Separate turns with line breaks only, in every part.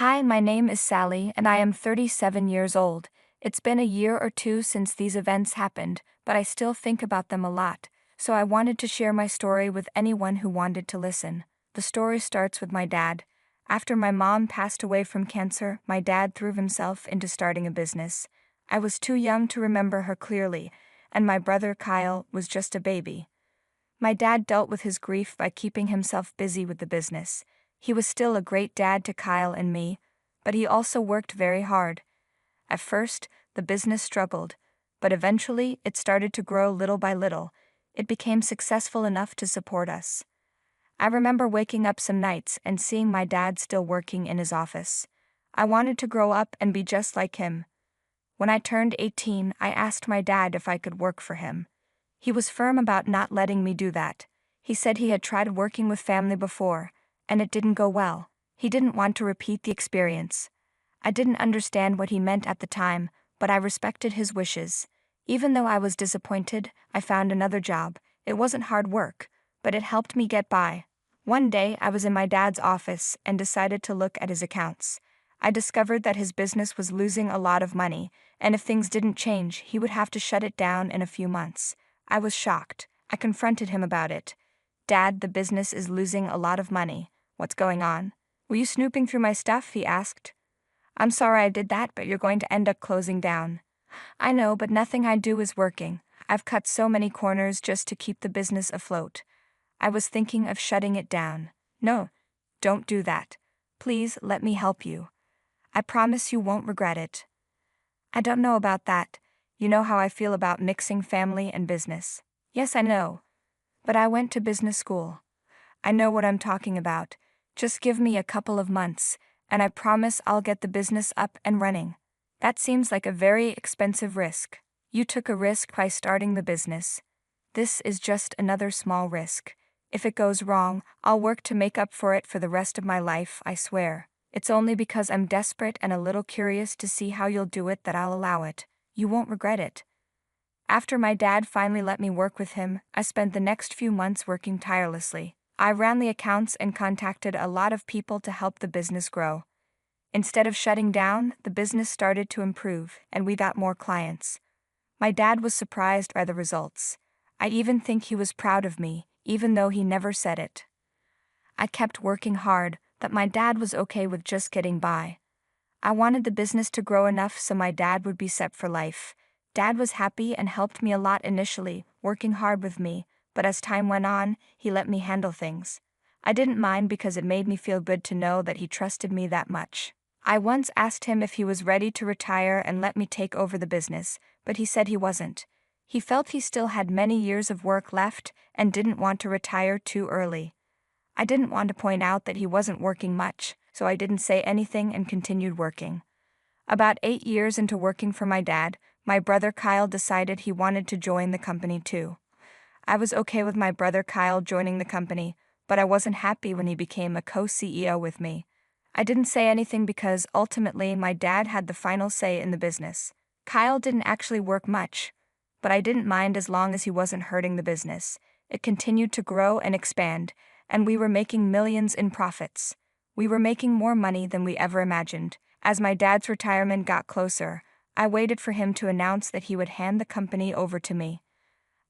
Hi, my name is Sally and I am 37 years old. It's been a year or two since these events happened, but I still think about them a lot, so I wanted to share my story with anyone who wanted to listen. The story starts with my dad. After my mom passed away from cancer, my dad threw himself into starting a business. I was too young to remember her clearly, and my brother Kyle was just a baby. My dad dealt with his grief by keeping himself busy with the business. He was still a great dad to Kyle and me, but he also worked very hard. At first, the business struggled, but eventually it started to grow little by little. It became successful enough to support us. I remember waking up some nights and seeing my dad still working in his office. I wanted to grow up and be just like him. When I turned 18, I asked my dad if I could work for him. He was firm about not letting me do that. He said he had tried working with family before, and it didn't go well. He didn't want to repeat the experience. I didn't understand what he meant at the time, but I respected his wishes. Even though I was disappointed, I found another job. It wasn't hard work, but it helped me get by. One day, I was in my dad's office and decided to look at his accounts. I discovered that his business was losing a lot of money, and if things didn't change, he would have to shut it down in a few months. I was shocked. I confronted him about it. "Dad, the business is losing a lot of money. What's going on?" "Were you snooping through my stuff?" he asked. "I'm sorry I did that, but you're going to end up closing down." "I know, but nothing I do is working. I've cut so many corners just to keep the business afloat. I was thinking of shutting it down." "No, don't do that. Please let me help you. I promise you won't regret it." "I don't know about that. You know how I feel about mixing family and business." "Yes, I know. But I went to business school. I know what I'm talking about. Just give me a couple of months, and I promise I'll get the business up and running." "That seems like a very expensive risk." "You took a risk by starting the business. This is just another small risk. If it goes wrong, I'll work to make up for it for the rest of my life, I swear. It's only because I'm desperate and a little curious to see how you'll do it that I'll allow it. You won't regret it." After my dad finally let me work with him, I spent the next few months working tirelessly. I ran the accounts and contacted a lot of people to help the business grow. Instead of shutting down, the business started to improve, and we got more clients. My dad was surprised by the results. I even think he was proud of me, even though he never said it. I kept working hard, but my dad was okay with just getting by. I wanted the business to grow enough so my dad would be set for life. Dad was happy and helped me a lot initially, working hard with me, but as time went on, he let me handle things. I didn't mind because it made me feel good to know that he trusted me that much. I once asked him if he was ready to retire and let me take over the business, but he said he wasn't. He felt he still had many years of work left and didn't want to retire too early. I didn't want to point out that he wasn't working much, so I didn't say anything and continued working. About 8 years into working for my dad, my brother Kyle decided he wanted to join the company too. I was okay with my brother Kyle joining the company, but I wasn't happy when he became a co-CEO with me. I didn't say anything because ultimately my dad had the final say in the business. Kyle didn't actually work much, but I didn't mind as long as he wasn't hurting the business. It continued to grow and expand, and we were making millions in profits. We were making more money than we ever imagined. As my dad's retirement got closer, I waited for him to announce that he would hand the company over to me.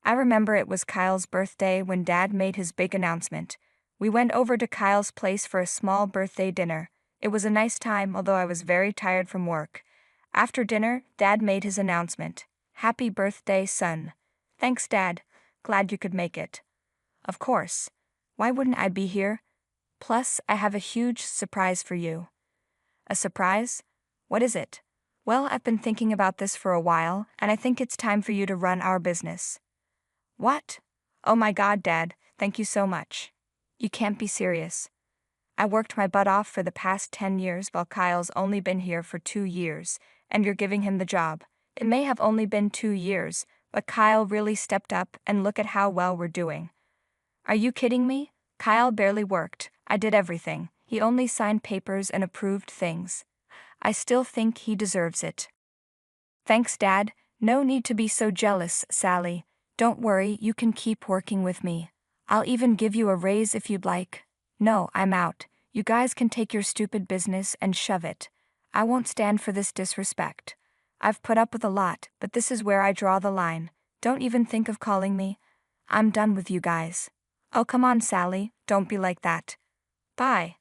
I remember it was Kyle's birthday when Dad made his big announcement. We went over to Kyle's place for a small birthday dinner. It was a nice time, although I was very tired from work. After dinner, Dad made his announcement. "Happy birthday, son." "Thanks, Dad. Glad you could make it." "Of course. Why wouldn't I be here? Plus, I have a huge surprise for you." "A surprise? What is it?" "Well, I've been thinking about this for a while, and I think it's time for you to run our business." "What? Oh my God, Dad, thank you so much. You can't be serious. I worked my butt off for the past 10 years while Kyle's only been here for 2 years, and you're giving him the job. It may have only been 2 years, but Kyle really stepped up and look at how well we're doing." "Are you kidding me? Kyle barely worked. I did everything. He only signed papers and approved things. I still think he deserves it." "Thanks, Dad. No need to be so jealous, Sally. Don't worry, you can keep working with me. I'll even give you a raise if you'd like." "No, I'm out. You guys can take your stupid business and shove it. I won't stand for this disrespect. I've put up with a lot, but this is where I draw the line. Don't even think of calling me. I'm done with you guys. Oh, come on, Sally, don't be like that. Bye.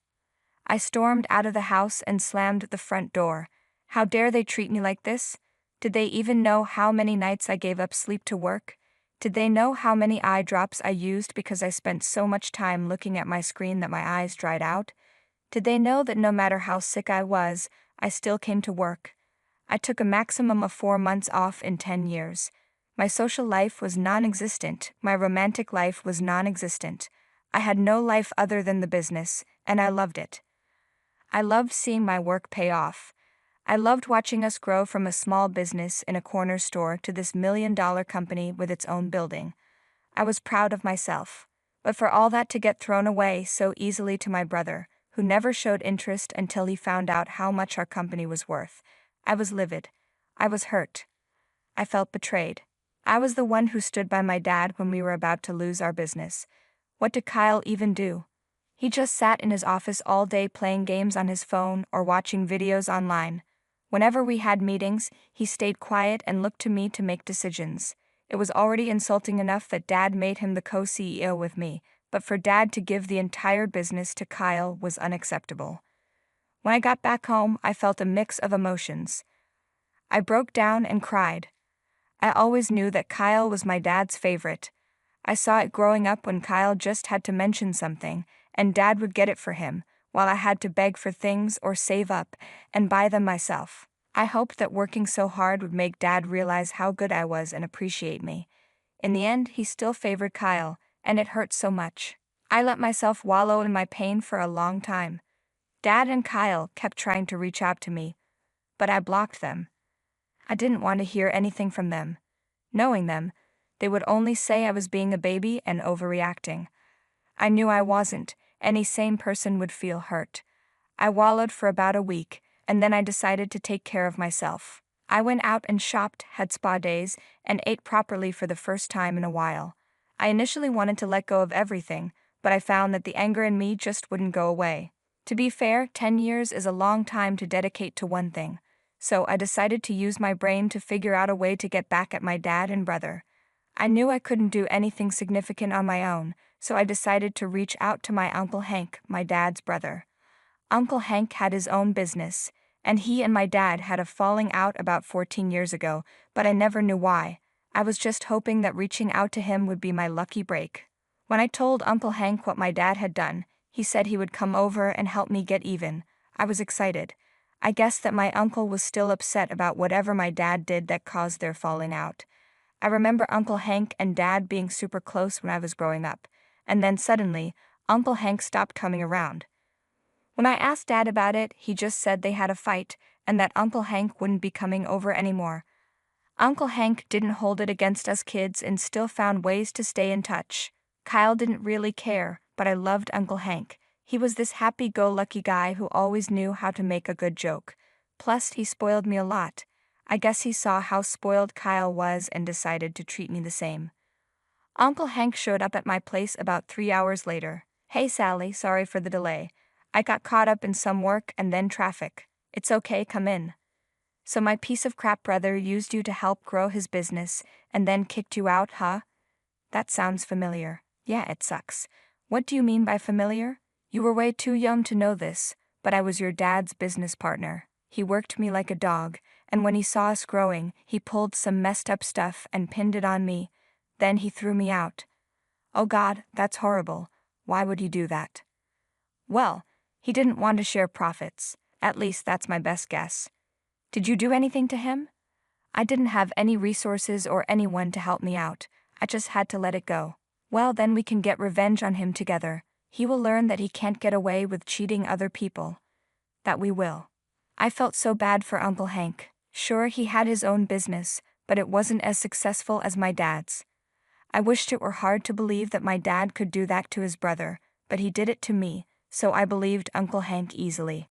I stormed out of the house and slammed the front door. How dare they treat me like this? Did they even know how many nights I gave up sleep to work? Did they know how many eye drops I used because I spent so much time looking at my screen that my eyes dried out? Did they know that no matter how sick I was, I still came to work? I took a maximum of 4 months off in 10 years. My social life was non-existent, my romantic life was non-existent. I had no life other than the business, and I loved it. I loved seeing my work pay off. I loved watching us grow from a small business in a corner store to this $1 million company with its own building. I was proud of myself. But for all that to get thrown away so easily to my brother, who never showed interest until he found out how much our company was worth, I was livid. I was hurt. I felt betrayed. I was the one who stood by my dad when we were about to lose our business. What did Kyle even do? He just sat in his office all day playing games on his phone or watching videos online. Whenever we had meetings, he stayed quiet and looked to me to make decisions. It was already insulting enough that Dad made him the co-CEO with me, but for Dad to give the entire business to Kyle was unacceptable. When I got back home, I felt a mix of emotions. I broke down and cried. I always knew that Kyle was my dad's favorite. I saw it growing up when Kyle just had to mention something, and Dad would get it for him, while I had to beg for things or save up and buy them myself. I hoped that working so hard would make Dad realize how good I was and appreciate me. In the end, he still favored Kyle, and it hurt so much. I let myself wallow in my pain for a long time. Dad and Kyle kept trying to reach out to me, but I blocked them. I didn't want to hear anything from them. Knowing them, they would only say I was being a baby and overreacting. I knew I wasn't. Any sane person would feel hurt. I wallowed for about a week, and then I decided to take care of myself. I went out and shopped, had spa days, and ate properly for the first time in a while. I initially wanted to let go of everything, but I found that the anger in me just wouldn't go away. To be fair, 10 years is a long time to dedicate to one thing, so I decided to use my brain to figure out a way to get back at my dad and brother. I knew I couldn't do anything significant on my own, so I decided to reach out to my Uncle Hank, my dad's brother. Uncle Hank had his own business, and he and my dad had a falling out about 14 years ago, but I never knew why. I was just hoping that reaching out to him would be my lucky break. When I told Uncle Hank what my dad had done, he said he would come over and help me get even. I was excited. I guessed that my uncle was still upset about whatever my dad did that caused their falling out. I remember Uncle Hank and Dad being super close when I was growing up, and then suddenly, Uncle Hank stopped coming around. When I asked Dad about it, he just said they had a fight, and that Uncle Hank wouldn't be coming over anymore. Uncle Hank didn't hold it against us kids and still found ways to stay in touch. Kyle didn't really care, but I loved Uncle Hank. He was this happy-go-lucky guy who always knew how to make a good joke. Plus, he spoiled me a lot. I guess he saw how spoiled Kyle was and decided to treat me the same. Uncle Hank showed up at my place about 3 hours later. "Hey Sally, sorry for the delay. I got caught up in some work and then traffic. It's okay, come in." "So my piece of crap brother used you to help grow his business and then kicked you out, huh? That sounds familiar." "Yeah, it sucks." "What do you mean by familiar?" "You were way too young to know this, but I was your dad's business partner. He worked me like a dog, and when he saw us growing, he pulled some messed up stuff and pinned it on me. Then he threw me out." "Oh God, that's horrible. Why would he do that?" "Well, he didn't want to share profits. At least that's my best guess." "Did you do anything to him?" "I didn't have any resources or anyone to help me out. I just had to let it go." "Well, then we can get revenge on him together. He will learn that he can't get away with cheating other people." "That we will." I felt so bad for Uncle Hank. Sure, he had his own business, but it wasn't as successful as my dad's. I wished it were hard to believe that my dad could do that to his brother, but he did it to me, so I believed Uncle Hank easily.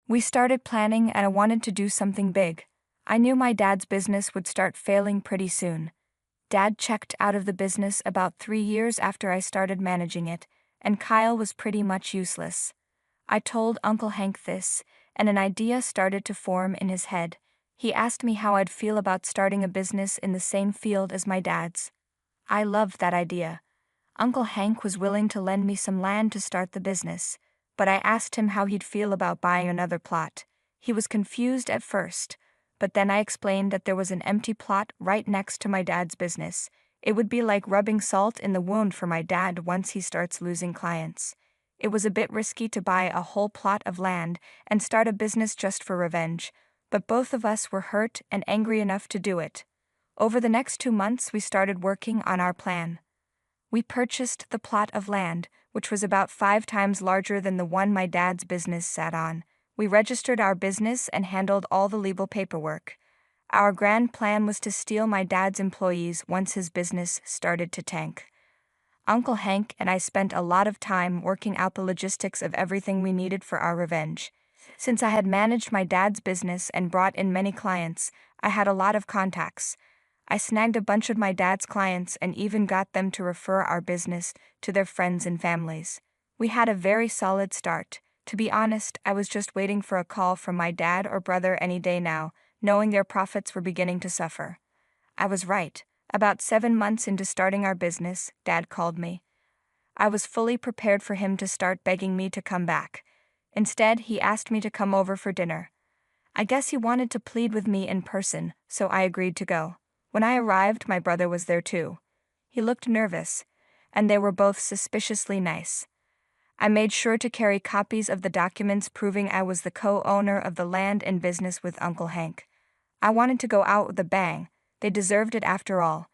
We started planning and I wanted to do something big. I knew my dad's business would start failing pretty soon. Dad checked out of the business about 3 years after I started managing it, and Kyle was pretty much useless. I told Uncle Hank this, and an idea started to form in his head. He asked me how I'd feel about starting a business in the same field as my dad's. I loved that idea. Uncle Hank was willing to lend me some land to start the business, but I asked him how he'd feel about buying another plot. He was confused at first, but then I explained that there was an empty plot right next to my dad's business. It would be like rubbing salt in the wound for my dad once he starts losing clients. It was a bit risky to buy a whole plot of land and start a business just for revenge, but both of us were hurt and angry enough to do it. Over the next 2 months, we started working on our plan. We purchased the plot of land, which was about 5 times larger than the one my dad's business sat on. We registered our business and handled all the legal paperwork. Our grand plan was to steal my dad's employees once his business started to tank. Uncle Hank and I spent a lot of time working out the logistics of everything we needed for our revenge. Since I had managed my dad's business and brought in many clients, I had a lot of contacts. I snagged a bunch of my dad's clients and even got them to refer our business to their friends and families. We had a very solid start. To be honest, I was just waiting for a call from my dad or brother any day now, knowing their profits were beginning to suffer. I was right. About 7 months into starting our business, Dad called me. I was fully prepared for him to start begging me to come back. Instead, he asked me to come over for dinner. I guess he wanted to plead with me in person, so I agreed to go. When I arrived, my brother was there too. He looked nervous, and they were both suspiciously nice. I made sure to carry copies of the documents proving I was the co-owner of the land and business with Uncle Hank. I wanted to go out with a bang. They deserved it after all.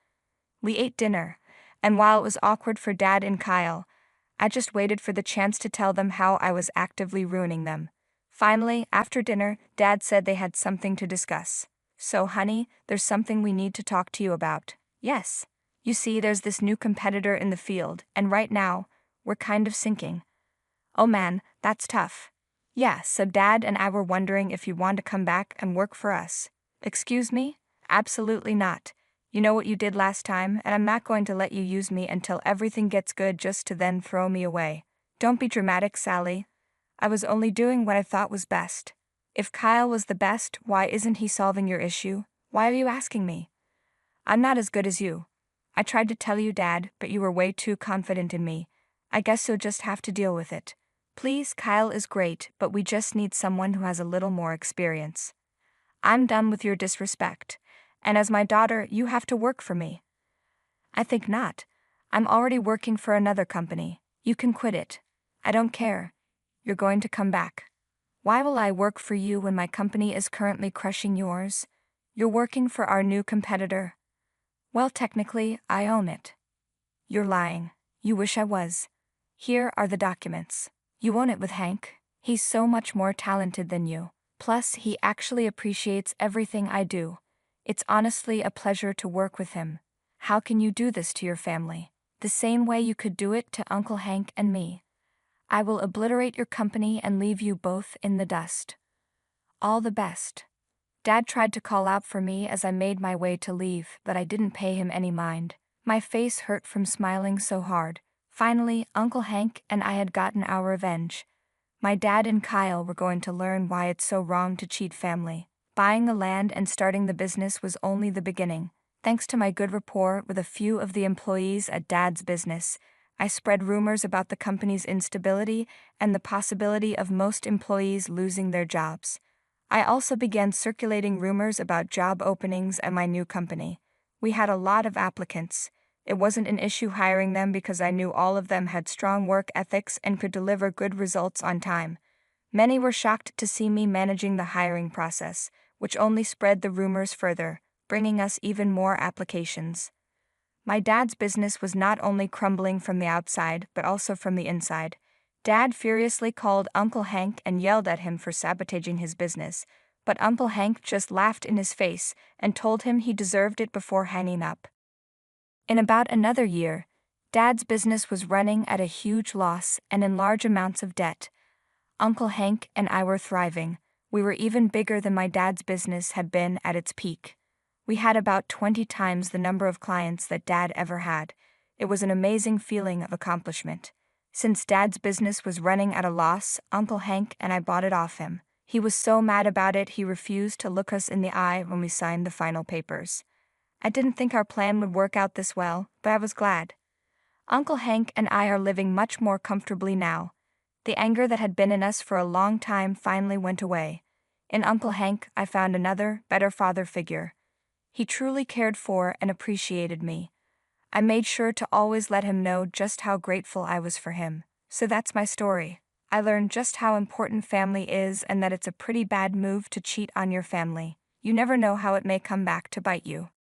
We ate dinner, and while it was awkward for Dad and Kyle, I just waited for the chance to tell them how I was actively ruining them. Finally, after dinner, Dad said they had something to discuss. So, honey, there's something we need to talk to you about. Yes. You see, there's this new competitor in the field, and right now, we're kind of sinking. Oh man, that's tough. Yeah, so Dad and I were wondering if you want to come back and work for us. Excuse me? Absolutely not. You know what you did last time, and I'm not going to let you use me until everything gets good just to then throw me away. Don't be dramatic, Sally. I was only doing what I thought was best. If Kyle was the best, why isn't he solving your issue? Why are you asking me? I'm not as good as you. I tried to tell you, Dad, but you were way too confident in me. I guess you'll just have to deal with it. Please, Kyle is great, but we just need someone who has a little more experience. I'm done with your disrespect, and as my daughter, you have to work for me. I think not. I'm already working for another company. You can quit it. I don't care. You're going to come back. Why will I work for you when my company is currently crushing yours? You're working for our new competitor. Well, technically, I own it. You're lying. You wish I was. Here are the documents. You own it with Hank. He's so much more talented than you. Plus, he actually appreciates everything I do. It's honestly a pleasure to work with him. How can you do this to your family? The same way you could do it to Uncle Hank and me. I will obliterate your company and leave you both in the dust. All the best. Dad tried to call out for me as I made my way to leave, but I didn't pay him any mind. My face hurt from smiling so hard. Finally, Uncle Hank and I had gotten our revenge. My dad and Kyle were going to learn why it's so wrong to cheat family. Buying the land and starting the business was only the beginning. Thanks to my good rapport with a few of the employees at Dad's business, I spread rumors about the company's instability and the possibility of most employees losing their jobs. I also began circulating rumors about job openings at my new company. We had a lot of applicants. It wasn't an issue hiring them because I knew all of them had strong work ethics and could deliver good results on time. Many were shocked to see me managing the hiring process, which only spread the rumors further, bringing us even more applications. My dad's business was not only crumbling from the outside, but also from the inside. Dad furiously called Uncle Hank and yelled at him for sabotaging his business, but Uncle Hank just laughed in his face and told him he deserved it before hanging up. In about another year, Dad's business was running at a huge loss and in large amounts of debt. Uncle Hank and I were thriving. We were even bigger than my dad's business had been at its peak. We had about 20 times the number of clients that Dad ever had. It was an amazing feeling of accomplishment. Since Dad's business was running at a loss, Uncle Hank and I bought it off him. He was so mad about it he refused to look us in the eye when we signed the final papers. I didn't think our plan would work out this well, but I was glad. Uncle Hank and I are living much more comfortably now. The anger that had been in us for a long time finally went away. In Uncle Hank, I found another, better father figure. He truly cared for and appreciated me. I made sure to always let him know just how grateful I was for him. So that's my story. I learned just how important family is and that it's a pretty bad move to cheat on your family. You never know how it may come back to bite you.